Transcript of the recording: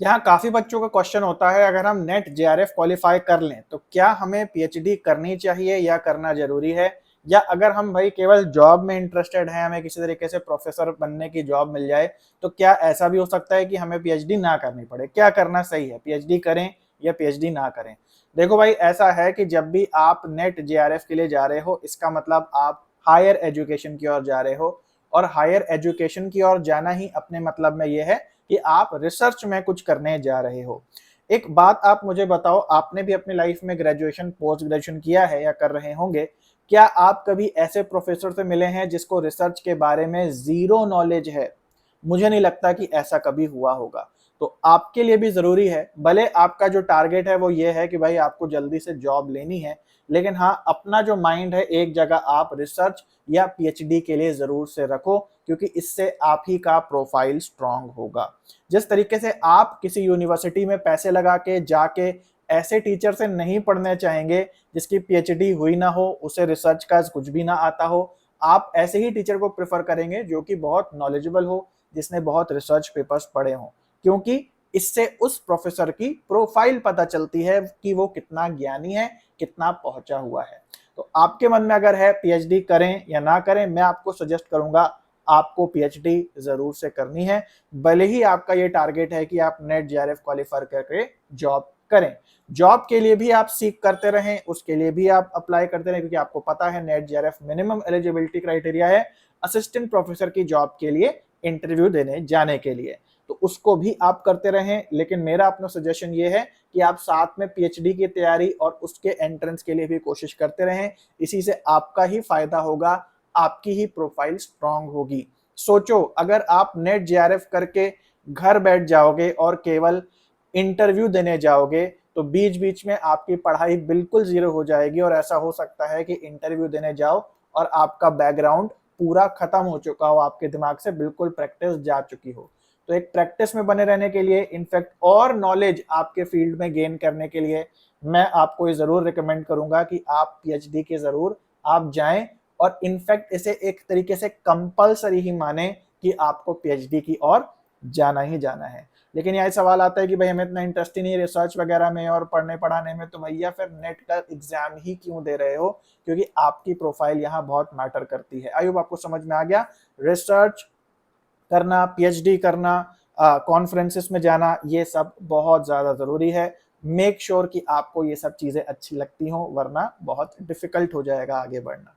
यहाँ काफी बच्चों का क्वेश्चन होता है, अगर हम नेट जेआरएफ क्वालिफाई कर लें तो क्या हमें पीएचडी करनी चाहिए या करना जरूरी है, या अगर हम भाई केवल जॉब में इंटरेस्टेड हैं, हमें किसी तरीके से प्रोफेसर बनने की जॉब मिल जाए, तो क्या ऐसा भी हो सकता है कि हमें पीएचडी ना करनी पड़े? क्या करना सही है, पीएचडी करें या पीएचडी ना करें? देखो भाई, ऐसा है कि जब भी आप नेट जेआरएफ के लिए जा रहे हो, इसका मतलब आप हायर एजुकेशन की ओर जा रहे हो, और हायर एजुकेशन की ओर जाना ही अपने मतलब में यह है कि आप रिसर्च में कुछ करने जा रहे हो। एक बात आप मुझे बताओ, आपने भी अपनी लाइफ में ग्रेजुएशन पोस्ट ग्रेजुएशन किया है या कर रहे होंगे, क्या आप कभी ऐसे प्रोफेसर से मिले हैं जिसको रिसर्च के बारे में जीरो नॉलेज है? मुझे नहीं लगता कि ऐसा कभी हुआ होगा। तो आपके लिए भी जरूरी है, भले आपका जो टारगेट है वो ये है कि भाई आपको जल्दी से जॉब लेनी है, लेकिन हाँ, अपना जो माइंड है एक जगह आप रिसर्च या पीएचडी के लिए जरूर से रखो, क्योंकि इससे आप ही का प्रोफाइल स्ट्रांग होगा। जिस तरीके से आप किसी यूनिवर्सिटी में पैसे लगा के जाके ऐसे टीचर से नहीं पढ़ने चाहेंगे जिसकी पीएचडी हुई ना हो, उसे रिसर्च का कुछ भी ना आता हो, आप ऐसे ही टीचर को प्रेफर करेंगे जो कि बहुत नॉलेजेबल हो, जिसने बहुत रिसर्च पेपर्स पढ़े हों, क्योंकि इससे उस प्रोफेसर की प्रोफाइल पता चलती है कि वो कितना ज्ञानी है, कितना पहुंचा हुआ है। तो आपके मन में अगर है पीएचडी करें या ना करें, मैं आपको सजेस्ट करूंगा आपको पीएचडी जरूर से करनी है, भले ही आपका ये टारगेट है कि आप नेट जेआरएफ क्वालिफाई करके जॉब करें। जॉब के लिए भी आप सीख करते रहें, उसके लिए भी आप अप्लाई करते रहें, क्योंकि आपको पता है net JRF minimum eligibility criteria है असिस्टेंट प्रोफेसर की जॉब के लिए इंटरव्यू देने जाने के लिए। तो उसको भी आप करते रहें, लेकिन मेरा अपना सजेशन ये है कि आप साथ में पीएचडी की तैयारी और उसके एंट्रेंस के लिए भी कोशिश करते रहें। इसी से आपका ही फायदा होगा, आपकी ही प्रोफाइल स्ट्रांग होगी। सोचो, अगर आप नेट जेआरएफ करके घर बैठ जाओगे और केवल इंटरव्यू देने जाओगे, तो बीच बीच में आपकी पढ़ाई बिल्कुल जीरो हो जाएगी, और ऐसा हो सकता है कि इंटरव्यू देने जाओ और आपका बैकग्राउंड पूरा खत्म हो चुका हो, आपके दिमाग से बिल्कुल प्रैक्टिस जा चुकी हो। तो एक प्रैक्टिस में बने रहने के लिए, इनफैक्ट और नॉलेज आपके फील्ड में गेन करने के लिए, मैं आपको ये जरूर रिकमेंड करूंगा कि आप पीएचडी के जरूर आप जाएं, और इनफैक्ट इसे एक तरीके से कंपलसरी ही माने कि आपको पीएचडी की ओर जाना ही जाना है। लेकिन यह सवाल आता है कि भाई हमें इतना इंटरेस्ट ही नहीं रिसर्च वगैरह में और पढ़ने पढ़ाने में, तो भैया फिर नेट का एग्जाम ही क्यों दे रहे हो? क्योंकि आपकी प्रोफाइल यहाँ बहुत मैटर करती है। आई होप आपको समझ में आ गया। रिसर्च करना, पीएचडी करना, कॉन्फ्रेंसेस में जाना, ये सब बहुत ज्यादा जरूरी है। मेक श्योर कि आपको ये सब चीजें अच्छी लगती हों, वरना बहुत डिफिकल्ट हो जाएगा आगे बढ़ना।